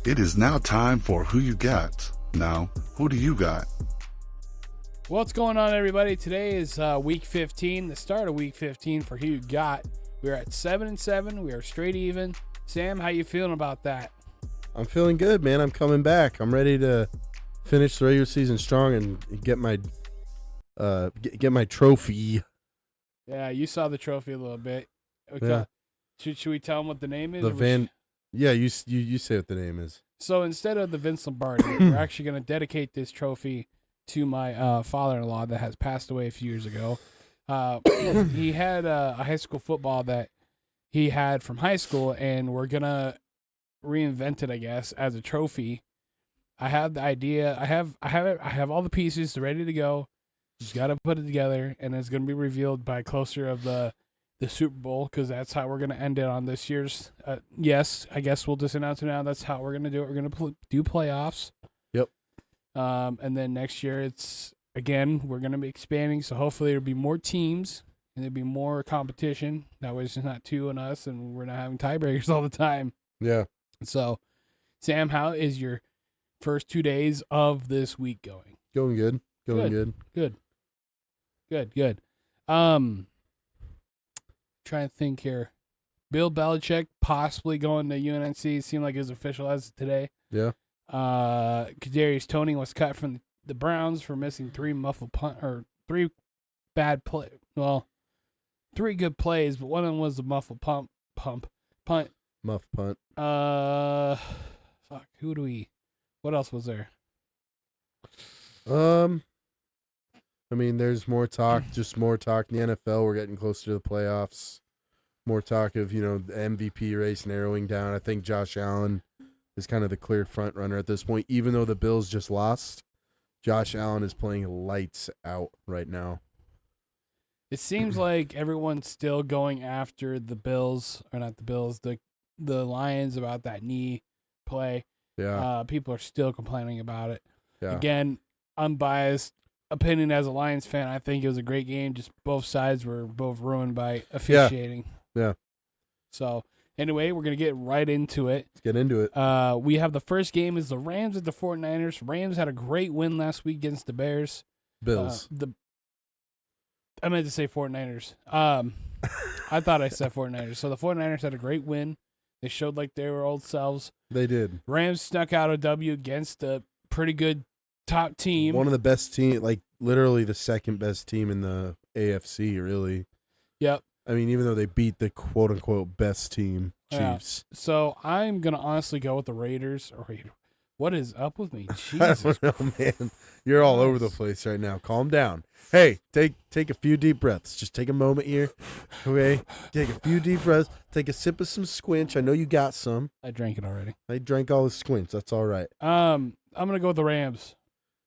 It is now time for Who You Got. Now, who do you got? What's going on, everybody? Today is week 15, the start of week 15 for Who You Got. We're at 7-7. We are straight even. Sam, how you feeling about that? I'm feeling good, man. I'm coming back. I'm ready to finish the regular season strong and get my get my trophy. Yeah, you saw the trophy a little bit. Okay. Yeah. Should we tell them what the name is? Yeah, you say what the name is. So instead of the Vince Lombardi, we're actually going to dedicate this trophy to my father-in-law that has passed away a few years ago. He had a high school football that he had from high school, and we're going to reinvent it, I guess, as a trophy. I have the idea. I have all the pieces ready to go. Just got to put it together, and it's going to be revealed by closer of the Super Bowl, because that's how we're going to end it on this year's. Yes, I guess we'll just announce it now. That's how we're going to do it. We're going to do playoffs. Yep. And then next year, we're going to be expanding, so hopefully there'll be more teams and there'll be more competition. That way it's just not two on us, and we're not having tiebreakers all the time. Yeah. So, Sam, how is your first 2 days of this week going? Going good. Good. Trying to think here. Bill Belichick possibly going to UNC. It seemed like it was official as of today. Yeah. Kadarius Toney was cut from the Browns for missing three bad play. Well, three good plays, but one of them was the muffled punt. Muff punt. Fuck. What else was there? I mean, there's more talk, just more talk in the NFL. We're getting closer to the playoffs. More talk of, the MVP race narrowing down. I think Josh Allen is kind of the clear front runner at this point. Even though the Bills just lost, Josh Allen is playing lights out right now. It seems like everyone's still going after the Bills, or not the Bills, the Lions about that knee play. Yeah. People are still complaining about it. Yeah. Again, unbiased opinion as a Lions fan, I think it was a great game. Just both sides were both ruined by officiating. Yeah. So anyway, we're going to get right into it. Let's get into it. We have the first game is the Rams at the 49ers. Rams had a great win last week against the Bears. Bills. I meant to say 49ers. I thought I said 49ers. So the 49ers had a great win. They showed like they were old selves. They did. Rams snuck out a W against a pretty good top team. One of the best team, like literally the second best team in the AFC, really. Yep. I mean, even though they beat the quote-unquote best team, Chiefs. Yeah. So I'm going to honestly go with the Raiders. What is up with me? Jesus. I don't know, man. You're all over the place right now. Calm down. Hey, take a few deep breaths. Just take a moment here. Okay? Take a few deep breaths. Take a sip of some squinch. I know you got some. I drank it already. I drank all the squinch. That's all right. I'm going to go with the Rams.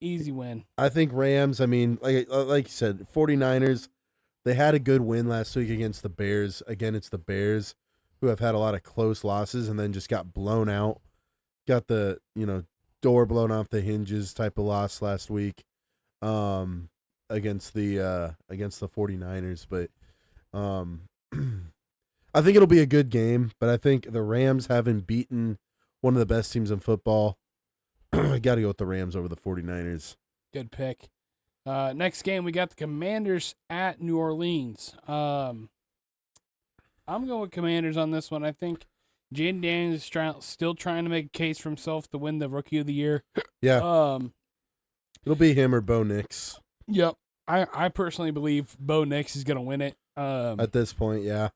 Easy win. I think Rams, I mean, like you said, 49ers, they had a good win last week against the Bears. Again, it's the Bears who have had a lot of close losses and then just got blown out. Got the, door blown off the hinges type of loss last week against the 49ers. But I think it'll be a good game. But I think the Rams haven't beaten one of the best teams in football. I got to go with the Rams over the 49ers. Good pick. Next game, we got the Commanders at New Orleans. I'm going with Commanders on this one. I think Jaden Daniels is still trying to make a case for himself to win the Rookie of the Year. Yeah. It'll be him or Bo Nix. Yep. I personally believe Bo Nix is going to win it. At this point, yeah.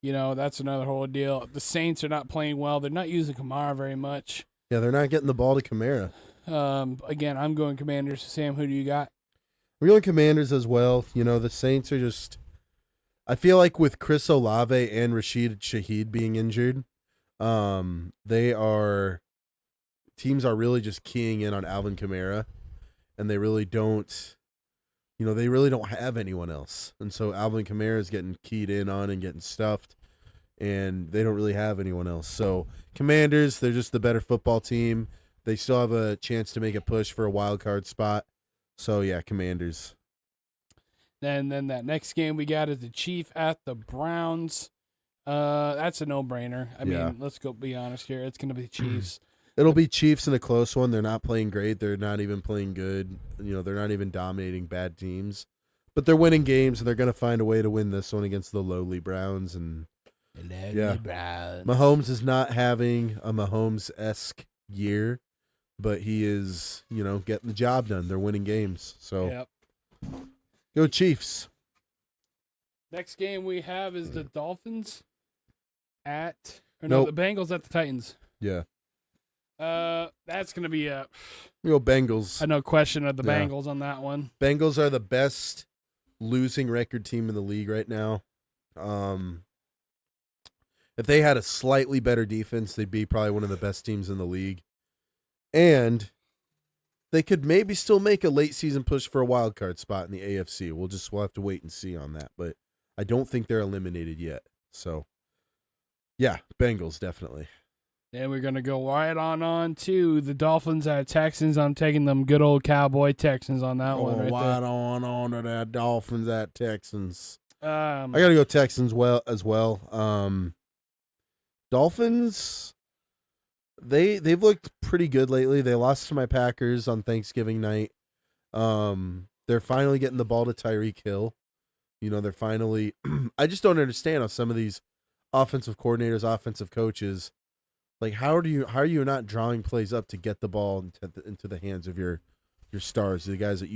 That's another whole deal. The Saints are not playing well. They're not using Kamara very much. Yeah, they're not getting the ball to Kamara. Again, I'm going Commanders. Sam, who do you got? We're going Commanders as well. The Saints are just – I feel like with Chris Olave and Rashid Shaheed being injured, teams are really just keying in on Alvin Kamara, and they really don't have anyone else. And so Alvin Kamara is getting keyed in on and getting stuffed, and they don't really have anyone else. So Commanders, they're just the better football team. They still have a chance to make a push for a wild card spot. So, yeah, Commanders. And then that next game we got is the Chiefs at the Browns. That's a no-brainer. I mean, let's go be honest here. It's going to be the Chiefs. It'll be Chiefs in a close one. They're not playing great. They're not even playing good. They're not even dominating bad teams. But they're winning games, and they're going to find a way to win this one against the lowly Browns. And Mahomes is not having a Mahomes-esque year, but he is, getting the job done. They're winning games. So Go Chiefs. Next game we have is the Dolphins the Bengals at the Titans. Yeah. That's going to be Go Bengals. no question of the Bengals on that one. Bengals are the best losing record team in the league right now. If they had a slightly better defense, they'd be probably one of the best teams in the league. And they could maybe still make a late season push for a wild card spot in the AFC. We'll have to wait and see on that, but I don't think they're eliminated yet. So, yeah, Bengals definitely. Then we're going to go right on to the Dolphins at Texans. I'm taking them good old Cowboy Texans on that one right there. On to that Dolphins at Texans. I got to go Texans as well. Dolphins, they've looked pretty good lately. They lost to my Packers on Thanksgiving night. They're finally getting the ball to Tyreek Hill. They're finally I just don't understand how some of these offensive coordinators, offensive coaches, like how are you not drawing plays up to get the ball into the hands of your stars, the guys that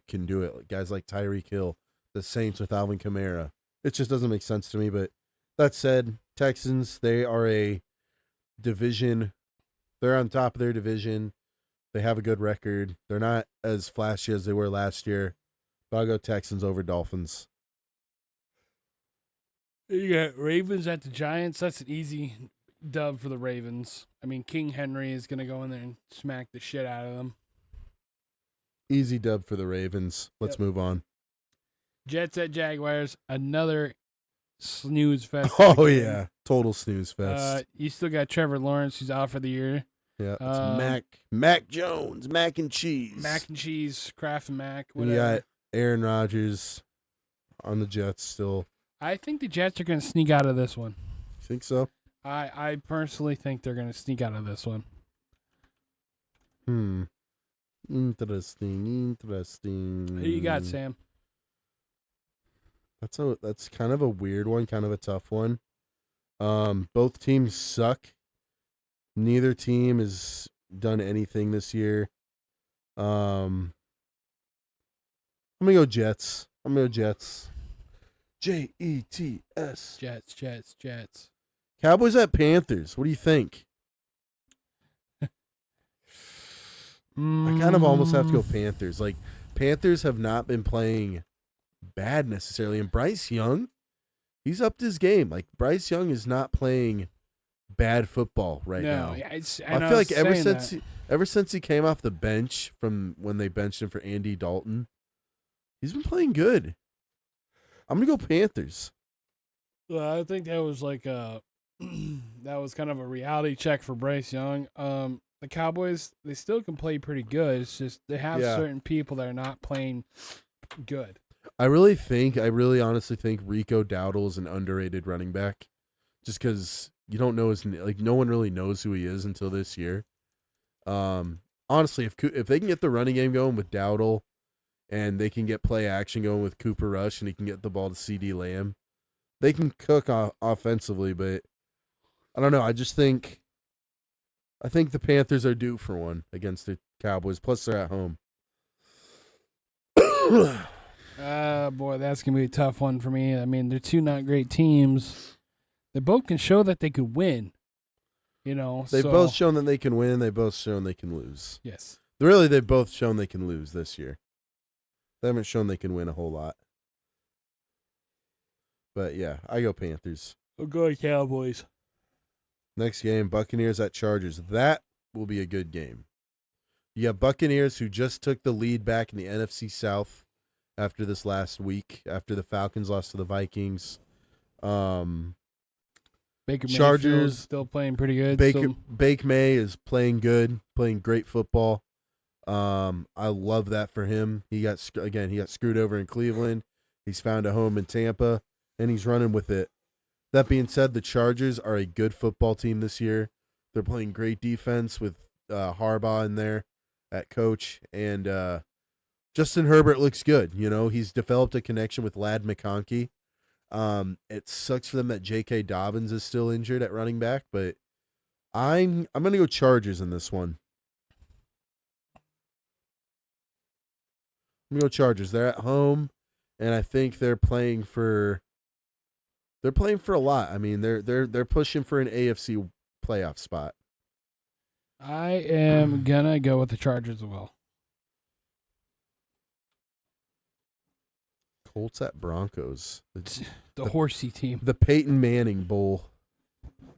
can do it, like guys like Tyreek Hill, the Saints with Alvin Kamara. It just doesn't make sense to me. But that said, Texans, they are a division. They're on top of their division. They have a good record. They're not as flashy as they were last year. But I'll go Texans over Dolphins. You got Ravens at the Giants. That's an easy dub for the Ravens. I mean, King Henry is going to go in there and smack the shit out of them. Easy dub for the Ravens. Let's move on. Jets at Jaguars. Another snooze fest. Oh, yeah. Total snooze fest. You still got Trevor Lawrence, who's out for the year. Yeah, it's Mac Jones, mac and cheese. Mac and cheese, Kraft and Mac, whatever. We got Aaron Rodgers on the Jets still. I think the Jets are going to sneak out of this one. Think so? I personally think they're going to sneak out of this one. Interesting. Who you got, Sam? That's kind of a weird one, kind of a tough one. Both teams suck. Neither team has done anything this year. I'm gonna go Jets. Jets. Jets. Cowboys at Panthers. What do you think? I kind of almost have to go Panthers. Like, Panthers have not been playing bad necessarily. And Bryce Young, he's upped his game. Like, Bryce Young is not playing bad football now. I feel like ever since he came off the bench from when they benched him for Andy Dalton, he's been playing good. I'm gonna go Panthers. Well, I think that was like that was kind of a reality check for Bryce Young. The Cowboys, they still can play pretty good. It's just they have certain people that are not playing good. I really honestly think Rico Dowdle is an underrated running back, just because you don't know no one really knows who he is until this year. Honestly, if they can get the running game going with Dowdle, and they can get play action going with Cooper Rush, and he can get the ball to CD Lamb, they can cook offensively. But I don't know. I think the Panthers are due for one against the Cowboys. Plus, they're at home. Boy, that's gonna be a tough one for me. I mean, they're two not great teams. They both can show that they could win. They've both shown that they can win. They've both shown they can lose. Yes. Really, they've both shown they can lose this year. They haven't shown they can win a whole lot. But, yeah, I go Panthers. I'll go Cowboys. Next game, Buccaneers at Chargers. That will be a good game. You have Buccaneers who just took the lead back in the NFC South after this last week, after the Falcons lost to the Vikings. Baker Chargers still playing pretty good. Bake May is playing good, playing great football. I love that for him. He got screwed over in Cleveland. He's found a home in Tampa, and he's running with it. That being said, the Chargers are a good football team this year. They're playing great defense with Harbaugh in there at coach, and Justin Herbert looks good. You know, he's developed a connection with Ladd McConkey. It sucks for them that J.K. Dobbins is still injured at running back, but I'm gonna go Chargers in this one. I'm gonna go Chargers. They're at home, and I think they're playing for a lot. I mean, they're pushing for an AFC playoff spot. I am gonna go with the Chargers as well. Colts at Broncos. The horsey team. The Peyton Manning Bowl.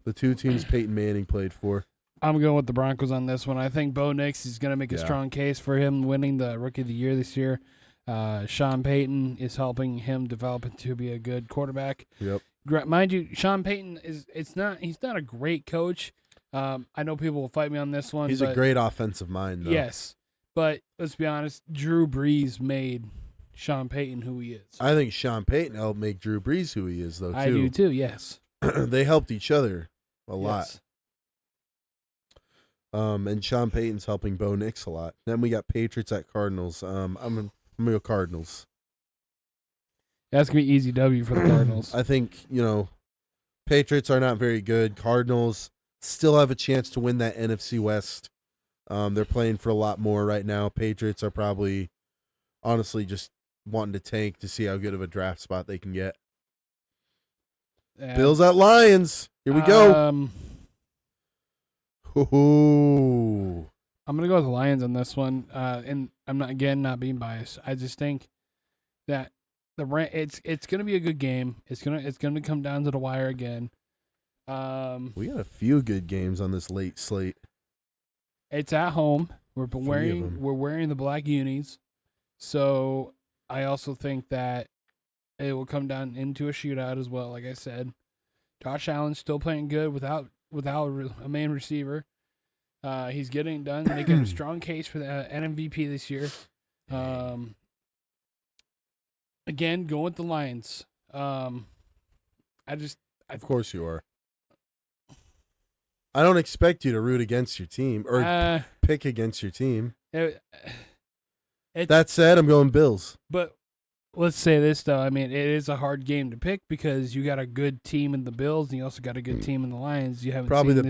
The two teams Peyton Manning played for. I'm going with the Broncos on this one. I think Bo Nix is going to make a strong case for him winning the Rookie of the Year this year. Sean Payton is helping him develop into be a good quarterback. Yep. Mind you, Sean Payton he's not a great coach. I know people will fight me on this one. He's a great offensive mind, though. Yes, but let's be honest, Drew Brees made Sean Payton who he is. I think Sean Payton helped make Drew Brees who he is, though, too. I do, too, yes. They helped each other a lot. Yes. And Sean Payton's helping Bo Nix a lot. Then we got Patriots at Cardinals. I'm going to go Cardinals. That's going to be easy W for the Cardinals. I think, Patriots are not very good. Cardinals still have a chance to win that NFC West. They're playing for a lot more right now. Patriots are probably, honestly, just wanting to tank to see how good of a draft spot they can get. Bills at Lions. Here we go. Ooh. I'm going to go with the Lions on this one. And I'm not being biased. I just think that it's going to be a good game. It's going to come down to the wire again. We got a few good games on this late slate. It's at home. We're wearing the black unis. So I also think that it will come down into a shootout as well. Like I said, Josh Allen's still playing good without a main receiver. He's getting done, making a strong case for the MVP this year. Again, going with the Lions. Of course you are. I don't expect you to root against your team or pick against your team. That said, I'm going Bills. But let's say this, though. I mean, it is a hard game to pick because you got a good team in the Bills and you also got a good team in the Lions. You haven't probably the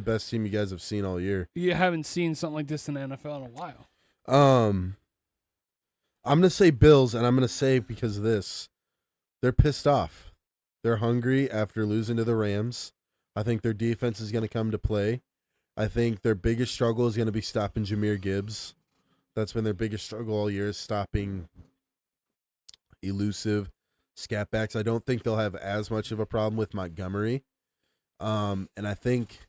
best team you guys have seen all year. You haven't seen something like this in the NFL in a while. I'm going to say Bills, and I'm going to say because of this. They're pissed off. They're hungry after losing to the Rams. I think their defense is going to come to play. I think their biggest struggle is going to be stopping Jahmyr Gibbs. That's been their biggest struggle all year, is stopping elusive scat backs. I don't think they'll have as much of a problem with Montgomery. And I think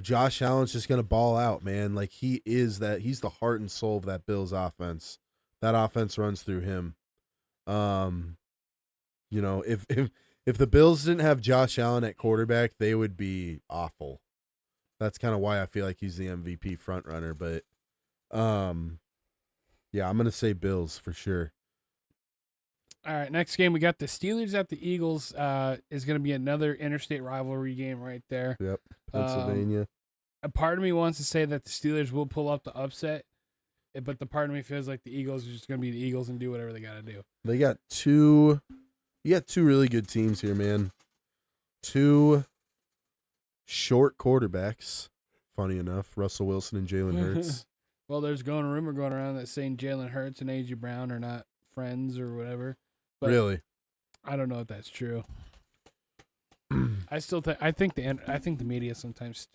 Josh Allen's just going to ball out, man. Like he's the heart and soul of that Bills offense. That offense runs through him. If the Bills didn't have Josh Allen at quarterback, they would be awful. That's kind of why I feel like he's the MVP front runner. But, yeah, I'm going to say Bills for sure. All right, next game we got the Steelers at the Eagles. Is going to be another interstate rivalry game right there. Yep, Pennsylvania. A part of me wants to say that the Steelers will pull up the upset, but the part of me feels like the Eagles are just going to be the Eagles and do whatever they got to do. They got two really good teams here, man. Two short quarterbacks, funny enough, Russell Wilson and Jalen Hurts. Well, there's a rumor going around that saying Jalen Hurts and A.J. Brown are not friends or whatever. But really? I don't know if that's true. I think the media sometimes,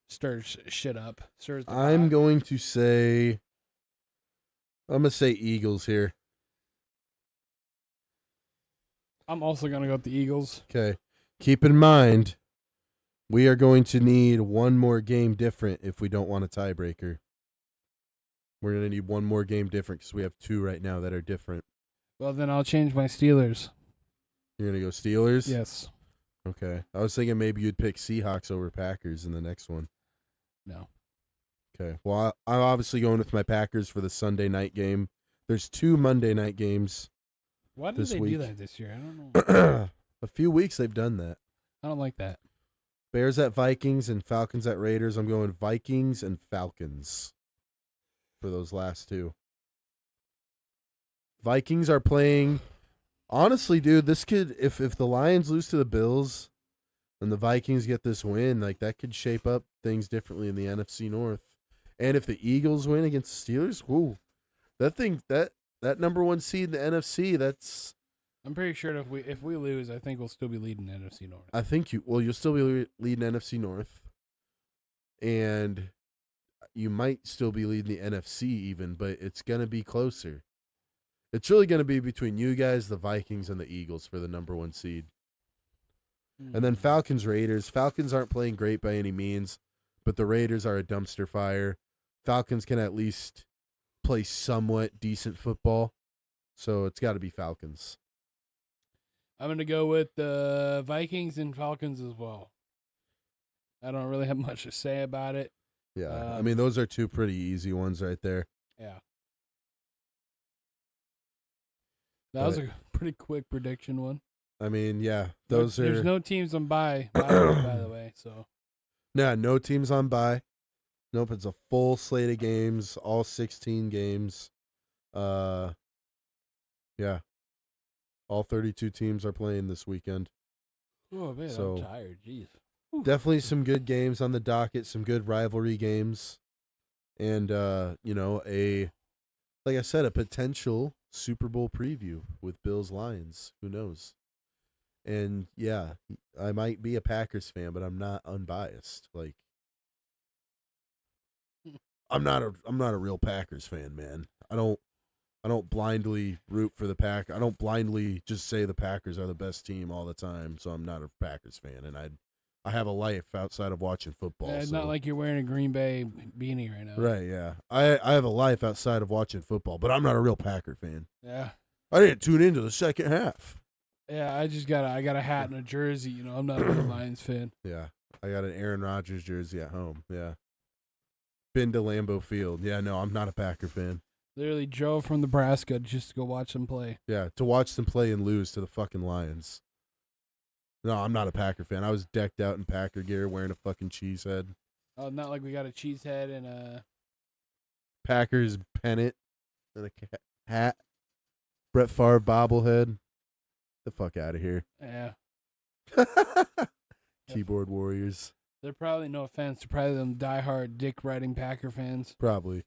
stirs shit up. I'm going to say Eagles here. I'm also going to go with the Eagles. Okay. Keep in mind, we are going to need one more game different if we don't want a tiebreaker. We're going to need one more game different because we have two right now that are different. Well, then I'll change my Steelers. You're going to go Steelers? Yes. Okay. I was thinking maybe you'd pick Seahawks over Packers in the next one. No. Okay. Well, I'm obviously going with my Packers for the Sunday night game. There's two Monday night games. Why did they week. do that this year? I don't know. A few weeks they've done that. I don't like that. Bears at Vikings and Falcons at Raiders. I'm going Vikings and Falcons for those last two. Vikings are playing. Honestly, dude, this could if the Lions lose to the Bills and the Vikings get this win, like that could shape up things differently in the NFC North. And if the Eagles win against the Steelers, whoo, that number 1 seed in the NFC, that's. I'm pretty sure if we lose, I think we'll still be leading the NFC North. I think you'll still be leading NFC North, and you might still be leading the NFC even, but it's gonna be closer. It's really gonna be between you guys, the Vikings, and the Eagles for the number 1 seed. And then Falcons Raiders. Falcons aren't playing great by any means, but the Raiders are a dumpster fire. Falcons can at least play somewhat decent football, so it's got to be Falcons. I'm going to go with the Vikings and Falcons as well. I don't really have much to say about it. Yeah, I mean, those are two pretty easy ones right there. Yeah. That was a pretty quick prediction one. I mean, yeah, There's no teams on bye, by the way, so. Nah, no teams on bye. Nope, it's a full slate of games, all 16 games. Yeah. All 32 teams are playing this weekend. Oh, man, So, I'm tired. Jeez. Definitely some good games on the docket, some good rivalry games. And, like I said, a potential Super Bowl preview with Bills Lions. Who knows? And, yeah, I might be a Packers fan, but I'm not unbiased. Like, I'm not a real Packers fan, man. I don't blindly root for the Pack. I don't blindly just say the Packers are the best team all the time. So I'm not a Packers fan, and I have a life outside of watching football. Yeah, it's so. not like you're wearing a Green Bay beanie right now. Right? Yeah, I have a life outside of watching football, but I'm not a real Packer fan. Yeah. I didn't tune into the second half. Yeah, I got a hat and a jersey. You know, I'm not a real Lions fan. Yeah, I got an Aaron Rodgers jersey at home. Yeah, been to Lambeau Field. Yeah, no, I'm not a Packer fan. Literally drove from Nebraska just to go watch them play. Yeah, to watch them play and lose to the fucking Lions. No, I'm not a Packer fan. I was decked out in Packer gear, wearing a fucking cheese head. Oh, not like we got a cheese head and a Packers pennant and a hat. Brett Favre bobblehead. The fuck out of here. yeah. Keyboard warriors. They're probably, no offense, they're probably them diehard dick riding Packer fans. Probably.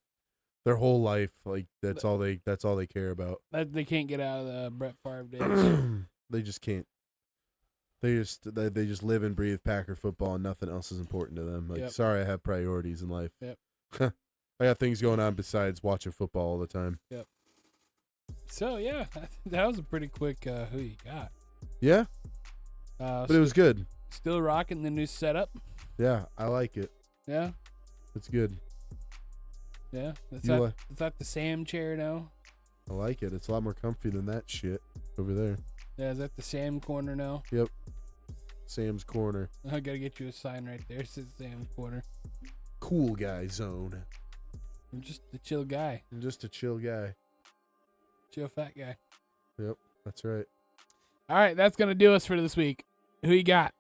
Their whole life, like that's all they care about. That they can't get out of the Brett Favre days. They just can't. They just live and breathe Packer football, and nothing else is important to them. Like, Yep. sorry, I have priorities in life. Yep. I got things going on besides watching football all the time. Yep. So yeah, that was a pretty quick who you got. Yeah, but it was good. Still rocking the new setup. Yeah, I like it. Yeah. It's good. Yeah. Is You that the Sam chair now? I like it. It's a lot more comfy than that shit over there. Yeah, is that the Sam corner now? Yep. Sam's Corner. I gotta get you a sign right there. It says Sam's Corner. Cool guy zone. I'm just a chill guy. I'm just a chill guy. Chill fat guy. Yep, that's right. All right, that's gonna do us for this week. Who you got?